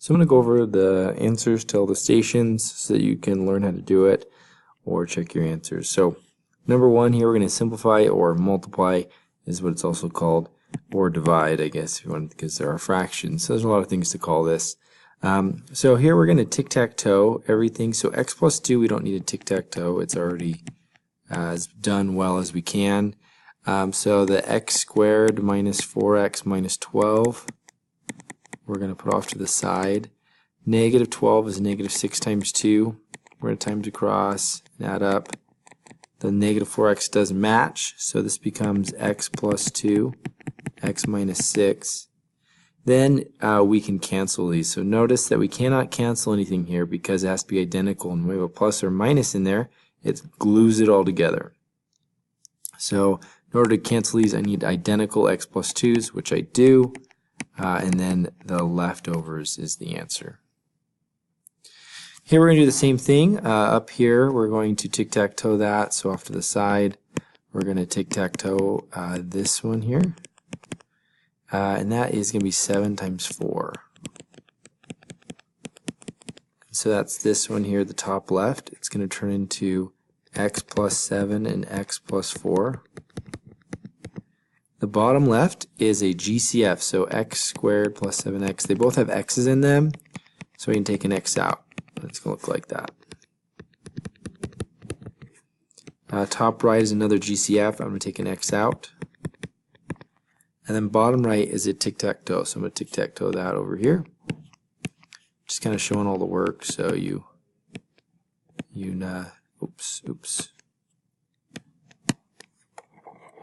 So I'm going to go over the answers to all the stations so that you can learn how to do it or check your answers. So number one here, we're going to simplify or multiply is what it's also called, or divide, I guess, if you want, because there are fractions. So there's a lot of things to call this. So here we're going to tic-tac-toe everything. So x plus 2, we don't need a tic-tac-toe. It's already as done well as we can. So the x squared minus 4x minus 12, we're going to put off to the side. Negative 12 is negative 6 times 2. We're going to times across and add up. The negative 4x does match, so this becomes x plus 2, x minus 6. Then we can cancel these. So notice that we cannot cancel anything here because it has to be identical. And we have a plus or minus in there, it glues it all together. So in order to cancel these, I need identical x plus 2's, which I do. And then the leftovers is the answer. Here we're going to do the same thing. Up here we're going to tic-tac-toe that. So off to the side we're going to tic-tac-toe this one here. And that is going to be 7 times 4. So that's this one here, the top left. It's going to turn into x plus 7 and x plus 4. The bottom left is a GCF, so x squared plus 7x. They both have x's in them, so we can take an x out. It's going to look like that. Top right is another GCF. I'm going to take an x out. And then bottom right is a tic-tac-toe, so I'm going to tic-tac-toe that over here. Just kind of showing all the work, so oops.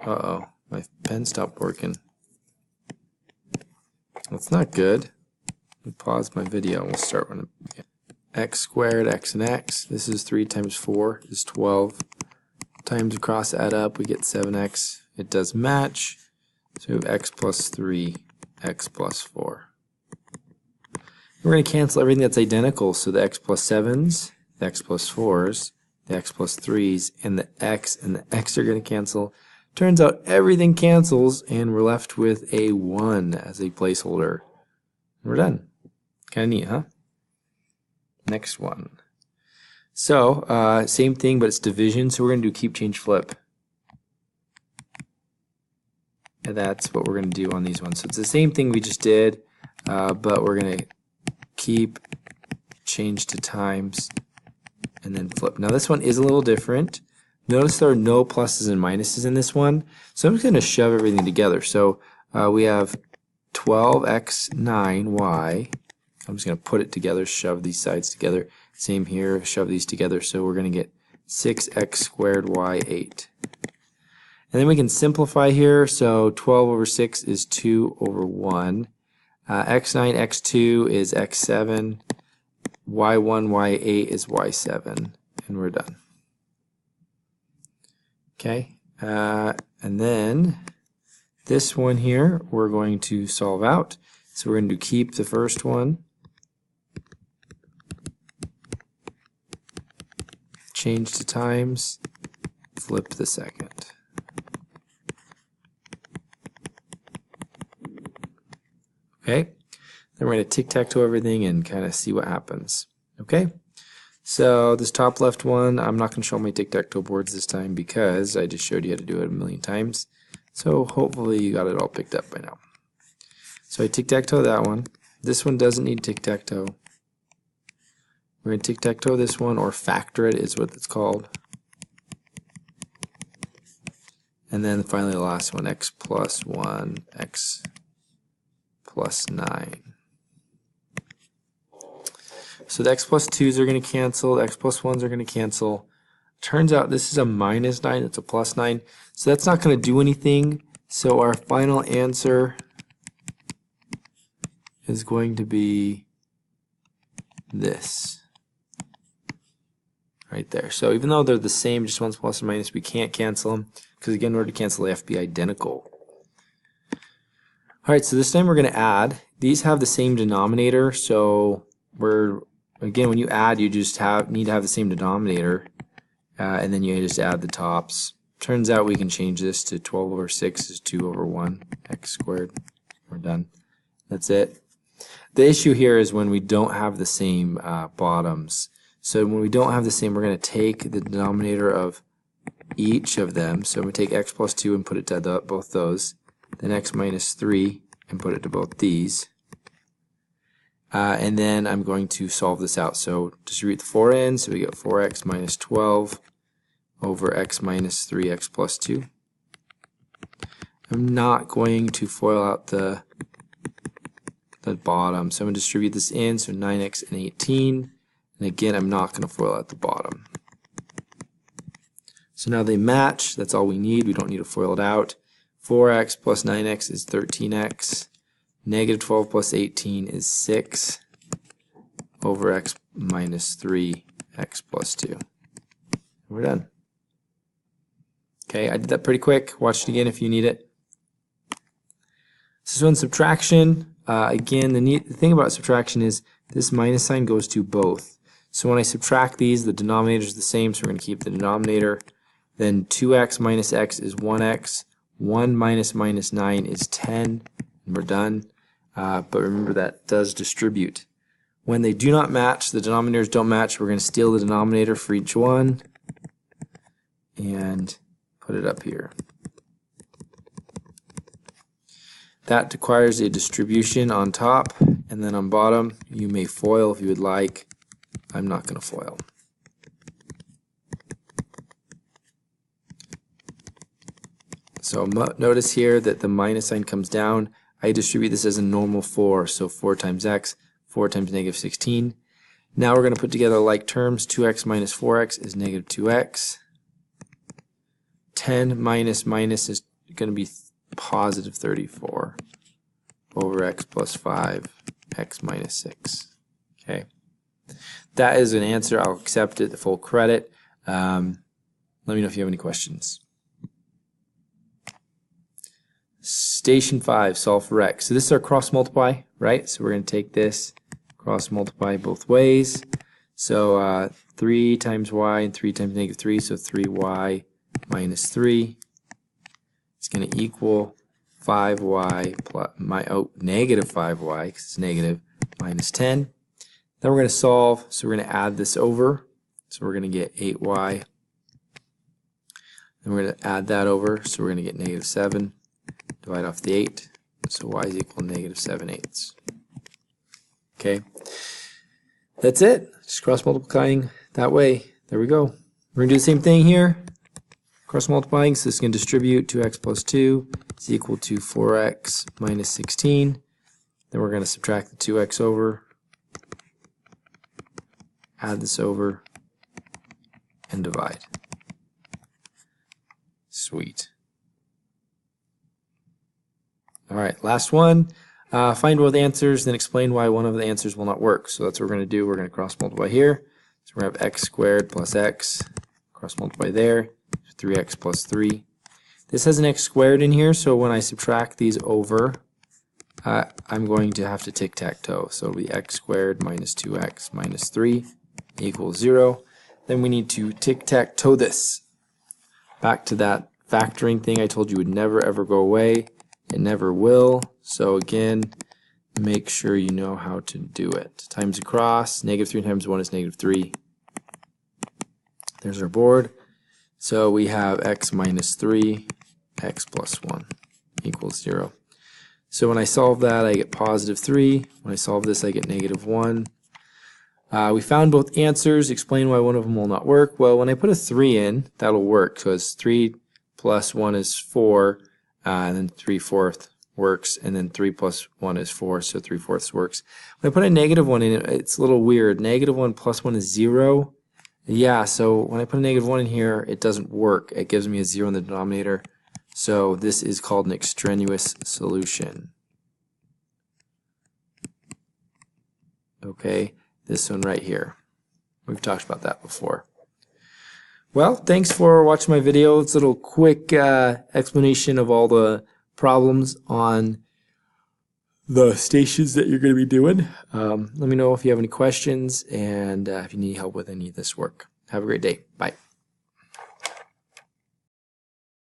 Uh-oh, my pen stopped working. That's not good. Let me pause my video and we'll start when x squared, x and x. This is 3 times 4 is 12. Times across, add up, we get 7x. It does match. So we have x plus 3, x plus 4. We're going to cancel everything that's identical. So the x plus 7's, the x plus 4's, the x plus 3's, and the x are going to cancel. Turns out everything cancels, and we're left with a 1 as a placeholder. We're done. Kind of neat, huh? Next one. So, same thing, but it's division. So we're going to do keep, change, flip. And that's what we're going to do on these ones. So it's the same thing we just did, but we're going to keep, change to times, and then flip. Now this one is a little different. Notice there are no pluses and minuses in this one. So I'm just going to shove everything together. So we have 12x9y. I'm just going to put it together, shove these sides together. Same here, shove these together. So we're going to get 6x squared y 8. And then we can simplify here. So 12 over 6 is 2 over 1. X9, X2 is X7. Y1, Y8 is Y7. And we're done. Okay. And then this one here we're going to solve out. So we're going to keep the first one. Change to times. Flip the second. Okay, then we're going to tic-tac-toe everything and kind of see what happens. Okay, so this top left one, I'm not going to show my tic-tac-toe boards this time because I just showed you how to do it a million times. So hopefully you got it all picked up by now. So I tic-tac-toe that one. This one doesn't need tic-tac-toe. We're going to tic-tac-toe this one, or factor it is what it's called. And then finally the last one, x plus 1, x plus 9. So the x plus 2's are going to cancel, the x plus 1's are going to cancel. Turns out this is a minus 9, it's a plus 9. So that's not going to do anything. So our final answer is going to be this. Right there. So even though they're the same, just one's plus or minus, we can't cancel them. Because again, in order to cancel, they have to be identical. Alright, so this time we're going to add. These have the same denominator, so again, when you add, you just need to have the same denominator, and then you just add the tops. Turns out we can change this to 12 over 6 is 2 over 1, x squared. We're done. That's it. The issue here is when we don't have the same bottoms. So when we don't have the same, we're going to take the denominator of each of them. So I'm going to take x plus 2 and put it to both those. Then x minus 3 and put it to both these. And then I'm going to solve this out. So distribute the 4 in, so we get 4x minus 12 over x minus 3x plus 2. I'm not going to FOIL out the bottom, so I'm going to distribute this in, so 9x and 18. And again, I'm not going to FOIL out the bottom. So now they match. That's all we need. We don't need to FOIL it out. 4x plus 9x is 13x. Negative 12 plus 18 is 6 over x minus 3x plus 2. We're done. Okay, I did that pretty quick. Watch it again if you need it. This one's subtraction. Again, the thing about subtraction is this minus sign goes to both. So when I subtract these, the denominator is the same, so we're going to keep the denominator. Then 2x minus x is 1x. 1 minus minus 9 is 10. And we're done. But remember that does distribute. When they do not match, the denominators don't match, we're going to steal the denominator for each one and put it up here. That requires a distribution on top, and then on bottom you may FOIL if you would like. I'm not going to FOIL. So notice here that the minus sign comes down. I distribute this as a normal 4, so 4 times x, 4 times negative 16. Now we're going to put together like terms. 2x minus 4x is negative 2x. 10 minus minus is going to be positive 34 over x plus 5, x minus 6. Okay, that is an answer. I'll accept it, the full credit. Let me know if you have any questions. Station 5, solve for x. So this is our cross multiply, right? So we're going to take this, cross multiply both ways. So 3 times y and 3 times negative 3, so 3y minus 3. It's going to equal 5y plus negative 5y, because it's negative, minus 10. Then we're going to solve, so we're going to add this over. So we're going to get 8y. Then we're going to add that over, so we're going to get negative 7. Divide off the 8, so y is equal to negative 7/8. Okay, that's it. Just cross multiplying that way. There we go. We're going to do the same thing here. Cross multiplying, so this is going to distribute. 2x plus 2 is equal to 4x minus 16. Then we're going to subtract the 2x over, add this over, and divide. Sweet. All right, last one. Find both answers, then explain why one of the answers will not work. So that's what we're going to do. We're going to cross multiply here. So we're going to have x squared plus x. Cross multiply there. 3x plus 3. This has an x squared in here, so when I subtract these over, I'm going to have to tic-tac-toe. So it'll be x squared minus 2x minus 3 equals 0. Then we need to tic-tac-toe this. Back to that factoring thing I told you would never ever go away. It never will. So again, make sure you know how to do it. Times across, negative 3 times 1 is negative 3. There's our board. So we have x minus 3, x plus 1 equals 0. So when I solve that, I get positive 3. When I solve this, I get negative 1. We found both answers. Explain why one of them will not work. Well, when I put a 3 in, that'll work. So it's 3 plus 1 is 4, and then 3/4 works, and then 3 plus 1 is 4, so 3/4 works. When I put a negative 1 in, it's a little weird. Negative 1 plus 1 is 0. Yeah, so when I put a negative 1 in here, it doesn't work. It gives me a 0 in the denominator. So this is called an extraneous solution. Okay, this one right here. We've talked about that before. Well, thanks for watching my video. It's a little quick explanation of all the problems on the stations that you're going to be doing. Let me know if you have any questions and if you need help with any of this work. Have a great day. Bye.